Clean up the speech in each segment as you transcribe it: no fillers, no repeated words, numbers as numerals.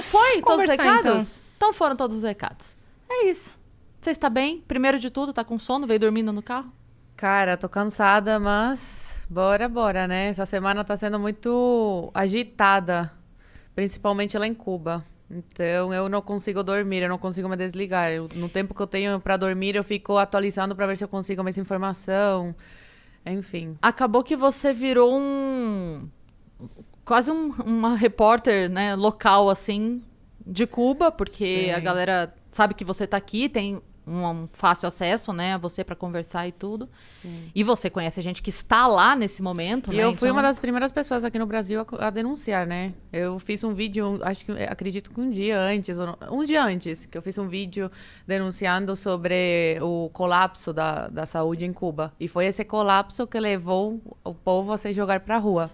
Foi todos os recados? Então. Então foram todos os recados. É isso. Você está bem? Primeiro de tudo, tá com sono? Veio dormindo no carro? Cara, tô cansada, mas bora, né? Essa semana tá sendo muito agitada, principalmente lá em Cuba. Então, eu não consigo dormir, eu não consigo me desligar. No tempo que eu tenho pra dormir, eu fico atualizando pra ver se eu consigo mais informação. Enfim. Acabou que você virou quase uma repórter, né, local, assim, de Cuba, porque Sim. a galera sabe que você tá aqui, tem um fácil acesso, né, a você pra conversar e tudo. Sim. E você conhece gente que está lá nesse momento, E né? eu fui então... uma das primeiras pessoas aqui no Brasil a denunciar, né? Eu fiz um vídeo, acredito que um dia antes, que eu fiz um vídeo denunciando sobre o colapso da saúde em Cuba. E foi esse colapso que levou o povo a se jogar pra rua.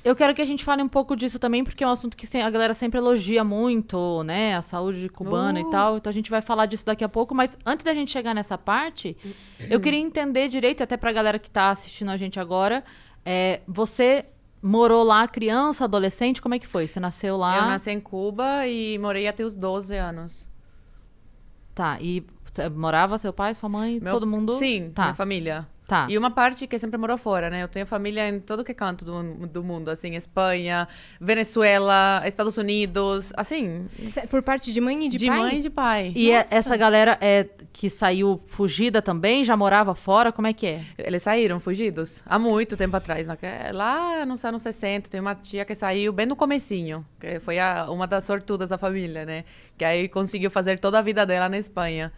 Eu quero que a gente fale um pouco disso também, porque é um assunto que a galera sempre elogia muito, né? A saúde cubana e tal. Então a gente vai falar disso daqui a pouco. Mas antes da gente chegar nessa parte, eu queria entender direito, até pra galera que tá assistindo a gente agora. Você morou lá criança, adolescente? Como é que foi? Você nasceu lá? Eu nasci em Cuba e morei até os 12 anos. Tá, e morava seu pai, sua mãe, todo mundo? Sim, Tá. minha família. Tá. E uma parte que sempre morou fora, né? Eu tenho família em todo que canto do mundo, assim, Espanha, Venezuela, Estados Unidos, assim, Por parte de mãe e de de pai? mãe e de pai. E Nossa. essa galera que saiu fugida também, já morava fora? Como é que é? Eles saíram fugidos há muito tempo atrás. Lá nos anos 60, tem uma tia que saiu bem no comecinho, que foi uma das sortudas da família, né? Que aí conseguiu fazer toda a vida dela na Espanha.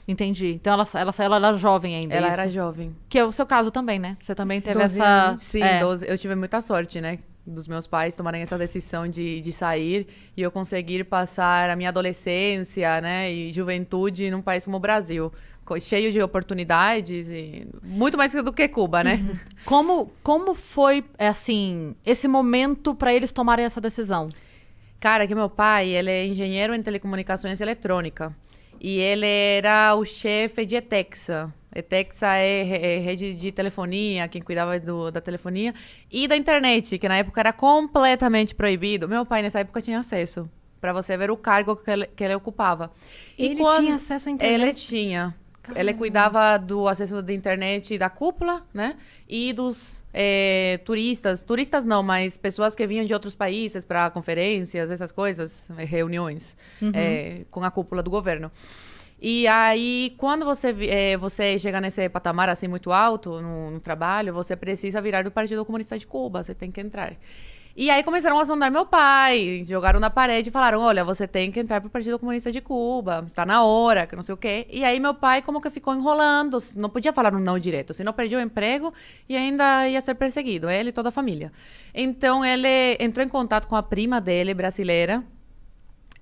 Entendi. Então ela saiu, ela era jovem ainda, Ela isso? era jovem. Que é o seu caso também, né? Você também teve 12 essa... anos. Sim, 12. Eu tive muita sorte, né? Dos meus pais tomarem essa decisão de sair e eu conseguir passar a minha adolescência, né? E juventude num país como o Brasil. Cheio de oportunidades e muito mais do que Cuba, né? Como foi, assim, esse momento para eles tomarem essa decisão? Cara, que meu pai, ele é engenheiro em telecomunicações eletrônica. E ele era o chefe de ETEXA. ETEXA é rede de telefonia, quem cuidava da telefonia. E da internet, que na época era completamente proibido. Meu pai, nessa época, tinha acesso. Pra você ver o cargo que ele ocupava. E Ele tinha acesso à internet? Ele tinha. Ele cuidava do acesso da internet da cúpula, né? E dos turistas. Turistas não, mas pessoas que vinham de outros países para conferências, essas coisas, reuniões com a cúpula do governo. E aí, quando você chega nesse patamar assim muito alto no trabalho, você precisa virar do Partido Comunista de Cuba, você tem que entrar. E aí começaram a sondar meu pai, jogaram na parede e falaram, olha, você tem que entrar pro Partido Comunista de Cuba, está na hora, que não sei o quê. E aí meu pai como que ficou enrolando, não podia falar um não direto, senão perdia o emprego e ainda ia ser perseguido, ele e toda a família. Então ele entrou em contato com a prima dele, brasileira,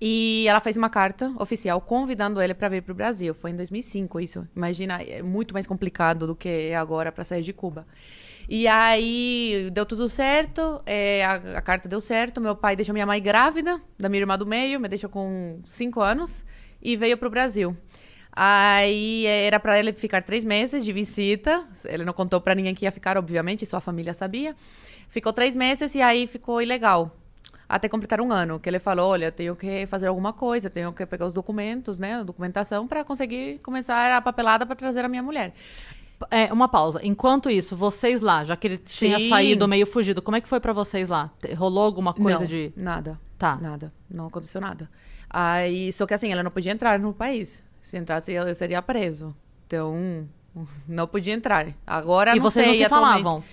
e ela fez uma carta oficial convidando ele para vir pro Brasil. Foi em 2005 isso. Imagina, é muito mais complicado do que é agora para sair de Cuba. E aí, deu tudo certo, a carta deu certo, meu pai deixou minha mãe grávida, da minha irmã do meio, me deixou com 5 anos, e veio pro Brasil. Aí, era para ele ficar 3 meses de visita, ele não contou para ninguém que ia ficar, obviamente, sua família sabia. Ficou 3 meses e aí ficou ilegal, até completar 1 ano, que ele falou, olha, eu tenho que fazer alguma coisa, tenho que pegar os documentos, né, a documentação, para conseguir começar a papelada para trazer a minha mulher. Uma pausa. Enquanto isso, vocês lá, já que ele tinha Sim. saído meio fugido, como é que foi pra vocês lá? Rolou alguma coisa Não, de... nada. Tá. Nada. Não aconteceu nada. Aí, só que assim, ela não podia entrar no país. Se entrasse, ele seria preso. Então, não podia entrar. Agora, E não vocês sei, não se atualmente. falavam?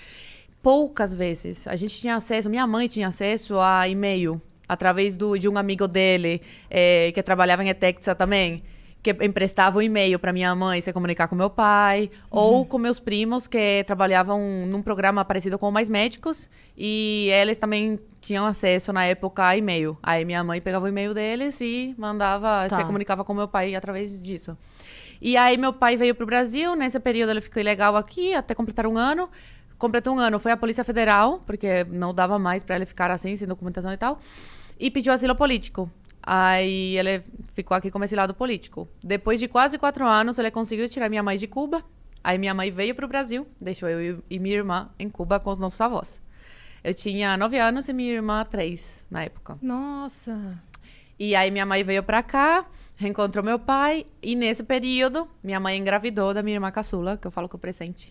Poucas vezes. A gente tinha acesso, minha mãe tinha acesso a e-mail, através de um amigo dele, que trabalhava em ETEXA também, que emprestava o e-mail para minha mãe se comunicar com meu pai, ou com meus primos que trabalhavam num programa parecido com o Mais Médicos, e eles também tinham acesso na época a e-mail. Aí minha mãe pegava o e-mail deles e mandava, Tá. se comunicava com meu pai através disso. E aí meu pai veio pro Brasil, nesse período ele ficou ilegal aqui, até completar 1 ano. Completou 1 ano, foi a Polícia Federal, porque não dava mais para ele ficar assim, sem documentação e tal, e pediu asilo político. Aí ele ficou aqui como exilado político. Depois de quase 4 anos, ele conseguiu tirar minha mãe de Cuba. Aí minha mãe veio pro Brasil, deixou eu e minha irmã em Cuba com os nossos avós. Eu tinha 9 anos e minha irmã 3 na época. Nossa. E aí minha mãe veio pra cá, reencontrou meu pai. E nesse período, minha mãe engravidou da minha irmã caçula, que eu falo que é o presente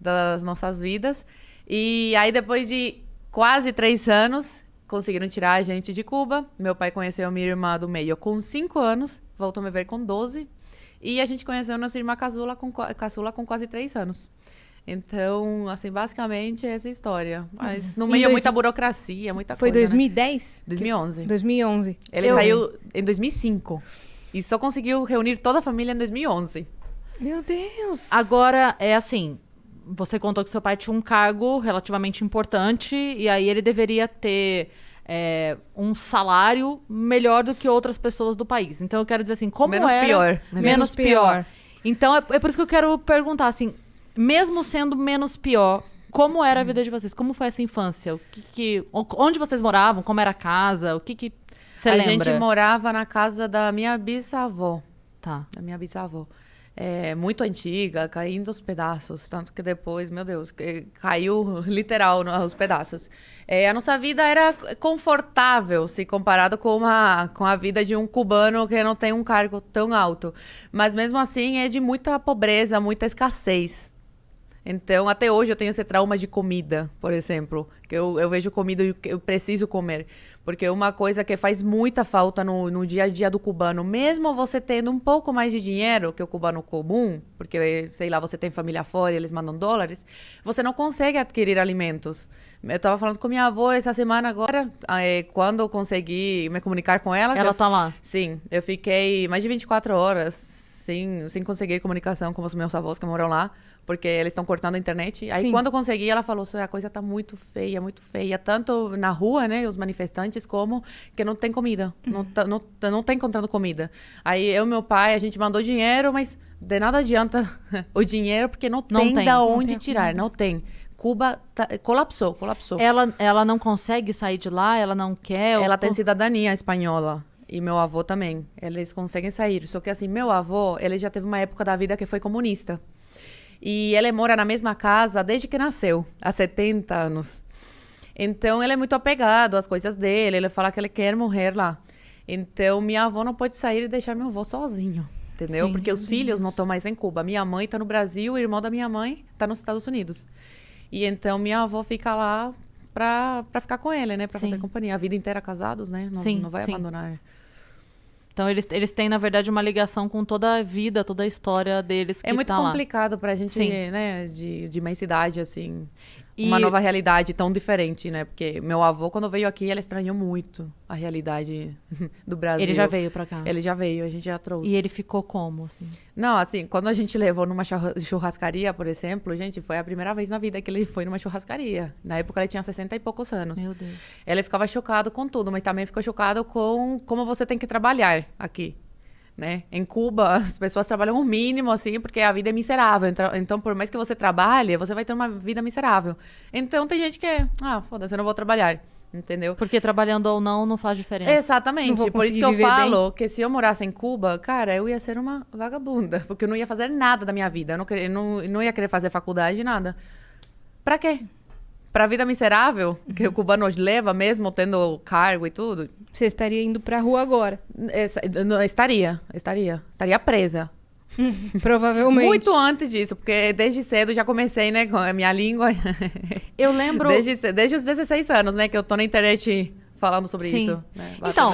das nossas vidas. E aí depois de quase 3 anos, conseguiram tirar a gente de Cuba. Meu pai conheceu a minha irmã do meio com 5 anos, voltou a me ver com 12. E a gente conheceu nossa irmã caçula com quase 3 anos. Então, assim, basicamente essa história. Mas no meio é muita burocracia, muita Foi coisa, 2010? 2011. 2011. Ele saiu em 2005. E só conseguiu reunir toda a família em 2011. Meu Deus! Agora, é assim, você contou que seu pai tinha um cargo relativamente importante e aí ele deveria ter um salário melhor do que outras pessoas do país. Então, eu quero dizer assim, como Menos era... pior. Menos pior. Então, é por isso que eu quero perguntar, assim, mesmo sendo menos pior, como era a vida de vocês? Como foi essa infância? Onde vocês moravam? Como era a casa? O que você lembra? A gente morava na casa da minha bisavó. Tá. Da minha bisavó. Muito antiga, caindo aos pedaços. Tanto que depois, meu Deus, caiu literal aos pedaços. A nossa vida era confortável, se comparado com a vida de um cubano que não tem um cargo tão alto. Mas mesmo assim é de muita pobreza, muita escassez. Então, até hoje eu tenho esse trauma de comida, por exemplo. Que eu vejo comida e eu preciso comer. Porque uma coisa que faz muita falta no dia a dia do cubano, mesmo você tendo um pouco mais de dinheiro que o cubano comum, porque, sei lá, você tem família fora e eles mandam dólares, você não consegue adquirir alimentos. Eu estava falando com minha avó essa semana agora, quando eu consegui me comunicar com ela. Ela tá lá? Sim, eu fiquei mais de 24 horas sem conseguir comunicação com os meus avós que moram lá, porque eles estão cortando a internet. Aí, quando eu consegui, ela falou, a coisa tá muito feia, tanto na rua, né, os manifestantes, como que não tem comida, não tá encontrando comida. Aí, eu e meu pai, a gente mandou dinheiro, mas de nada adianta o dinheiro, porque não tem da onde tirar, não tem. Cuba colapsou. Ela não consegue sair de lá? Ela não quer? Ela tem cidadania espanhola. E meu avô também. Eles conseguem sair. Só que assim, meu avô, ele já teve uma época da vida que foi comunista. E ele mora na mesma casa desde que nasceu, há 70 anos. Então, ele é muito apegado às coisas dele. Ele fala que ele quer morrer lá. Então, minha avó não pode sair e deixar meu avô sozinho. Entendeu? Sim, porque os filhos não estão mais em Cuba. Minha mãe está no Brasil, o irmão da minha mãe está nos Estados Unidos. E então, minha avó fica lá pra ficar com ele, né? Pra fazer companhia. A vida inteira casados, né? Não vai abandonar. Então, eles têm, na verdade, uma ligação com toda a vida, toda a história deles que É muito tá complicado pra gente, né? De imensidade, assim. Uma nova realidade tão diferente, né? Porque meu avô, quando veio aqui, ele estranhou muito a realidade do Brasil. Ele já veio pra cá? Ele já veio, a gente já trouxe. E ele ficou como, assim? Não, assim, quando a gente levou numa churrascaria, por exemplo, gente, foi a primeira vez na vida que ele foi numa churrascaria. Na época, ele tinha 60 e poucos anos. Meu Deus. Ele ficava chocado com tudo, mas também ficou chocado com como você tem que trabalhar aqui. Né? Em Cuba, as pessoas trabalham o mínimo, assim, porque a vida é miserável. Então, por mais que você trabalhe, você vai ter uma vida miserável. Então, tem gente que foda-se, eu não vou trabalhar. Entendeu? Porque trabalhando ou não faz diferença. Exatamente. Por isso que eu falo que se eu morasse em Cuba, cara, eu ia ser uma vagabunda. Porque eu não ia fazer nada da minha vida. Eu não ia querer fazer faculdade, nada. Pra quê? Pra vida miserável, que o cubano leva, mesmo tendo cargo e tudo. Você estaria indo pra rua agora? Estaria presa. Provavelmente. Muito antes disso, porque desde cedo já comecei, né, com a minha língua. Eu lembro... Desde os 16 anos, né, que eu tô na internet falando sobre isso. Né, então,